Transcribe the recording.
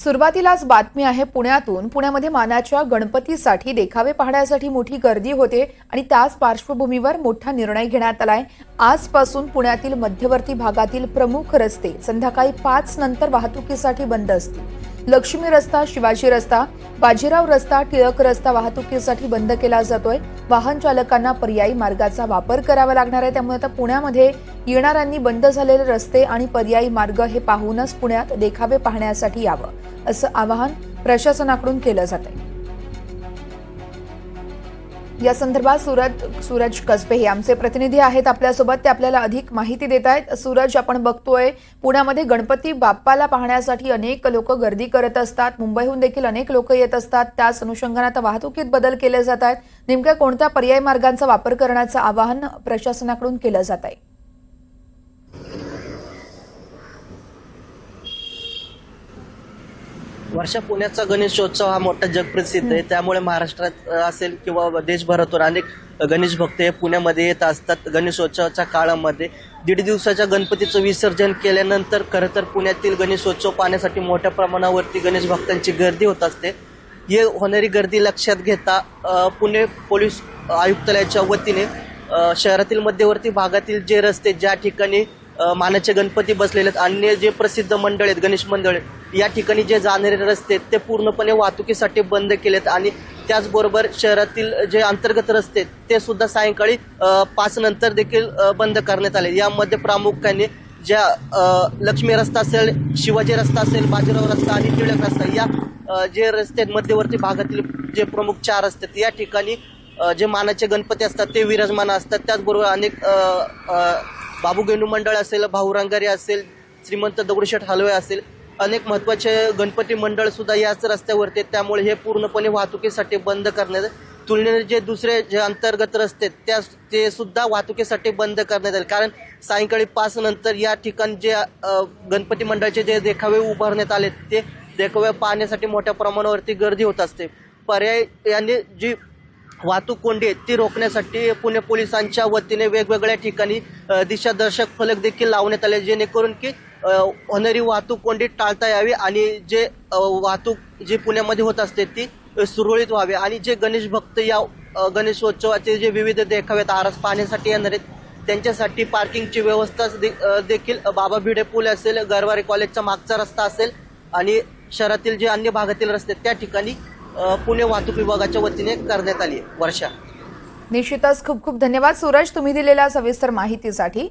सुरुवातीलाच बातमी आहे पुण्यातून। पुण्यामध्ये मानाच्या गणपतीसाठी देखावे पाहण्यासाठी मोठी गर्दी होते आणि त्याच पार्श्वभूमीवर मोठा निर्णय घेण्यात आलाय। आजपासून पुण्यातील मध्यवर्ती भागातील प्रमुख रस्ते संध्याकाळी 5 नंतर वाहतुकीसाठी बंद असतील। लक्ष्मी रस्ता, शिवाजी रस्ता, बाजीराव रस्ता, टिळक रस्ता वाहतुकीसाठी बंद केला जातोय। वाहन चालकांना पर्यायी मार्गाचा वापर करावा लागणार आहे। त्यामुळे आता पुण्यामध्ये येणाऱ्यांनी बंद झालेले रस्ते आणि पर्यायी मार्ग हे पाहूनच पुण्यात देखावे पाहण्यासाठी यावं, असं आवाहन प्रशासनाकडून केलं जात आहे। या संदर्भात सूरज कसबे हे आमचे प्रतिनिधी आहेत आपल्यासोबत, ते आपल्याला अधिक माहिती देत आहेत। सूरज, आपण बघतोय पुण्यामध्ये गणपती बाप्पाला पाहण्यासाठी अनेक लोक गर्दी करत असतात, मुंबईहून देखील अनेक लोक येत असतात। त्याच अनुषंगाने आता वाहतुकीत बदल केले जात आहेत। नेमक्या कोणत्या पर्यायी मार्गांचा वापर करण्याचं आवाहन प्रशासनाकडून केलं जात आहे? वर्षा, पुण्याचा गणेशोत्सव हा मोठा जगप्रसिद्ध आहे। त्यामुळे महाराष्ट्रात असेल किंवा देशभरातून अनेक गणेश भक्त हे पुण्यामध्ये येत असतात। गणेशोत्सवाच्या काळामध्ये 1.5 दिवसाच्या गणपतीचं विसर्जन केल्यानंतर खरं तर पुण्यातील गणेशोत्सव पाहण्यासाठी मोठ्या प्रमाणावरती गणेश भक्तांची गर्दी होत असते। ही होणारी गर्दी लक्षात घेता पुणे पोलीस आयुक्तालयाच्या वतीने शहरातील मध्यवर्ती भागातील जे रस्ते, ज्या ठिकाणी मानाचे गणपती बसलेले आहेत, अन्य जे प्रसिद्ध मंडळ आहेत, गणेश मंडळ, या ठिकाणी जे जाणारे रस्ते ते पूर्णपणे वाहतुकीसाठी बंद केलेत। आणि त्याचबरोबर शहरातील जे अंतर्गत रस्ते ते सुद्धा सायंकाळी 5 नंतर देखील बंद करण्यात आले। यामध्ये प्रामुख्याने ज्या लक्ष्मी रस्ता असेल, शिवाजी रस्ता असेल, बाजीराव रस्ता आणि टिळक रस्ता, या जे रस्ते आहेत मध्यवर्ती भागातील जे प्रमुख 4 रस्ते आहेत, या ठिकाणी जे मानाचे गणपती असतात ते विराजमान असतात। त्याचबरोबर अनेक बाबू गेंडू मंडळ असेल, भाऊ रंगारी असेल, श्रीमंत दगडूशेठ हलवाई असेल, अनेक महत्त्वाचे गणपती मंडळ सुद्धा याच रस्त्यावरती आहेत। त्यामुळे हे पूर्णपणे वाहतुकीसाठी बंद करण्यात, तुलनेने जे दुसरे जे अंतर्गत रस्ते ते सुद्धा वाहतुकीसाठी बंद करण्यात आले। कारण सायंकाळी 5 नंतर या ठिकाणी जे गणपती मंडळाचे जे देखावे उभारण्यात आले ते देखावे पाहण्यासाठी मोठ्या प्रमाणावरती गर्दी होत असते। पर्यायाने जी वाहतूक कोंडी आहे ती रोखण्यासाठी पुणे पोलिसांच्या वतीने वेगवेगळ्या ठिकाणी दिशादर्शक फलक देखील लावण्यात आले, जेणेकरून की होणारी वाहतूक कोंडी टाळता यावी आणि जे वाहतूक जी पुण्यामध्ये होत असते ती सुरळीत व्हावी। आणि जे गणेश भक्त या गणेशोत्सवाचे जे विविध देखावेत आरास पाहण्यासाठी येणार आहेत, त्यांच्यासाठी पार्किंगची व्यवस्था देखील बाबा भिडे पूल असेल, गरवारे कॉलेजचा मागचा रस्ता असेल आणि शहरातील जे अन्य भागातील रस्ते त्या ठिकाणी पुणे वाहतूक विभागाच्या वतीने करण्यात आली आहे। वर्षा, निश्चितच खूप खूप धन्यवाद सूरज, तुम्ही दिलेल्या सविस्तर माहितीसाठी।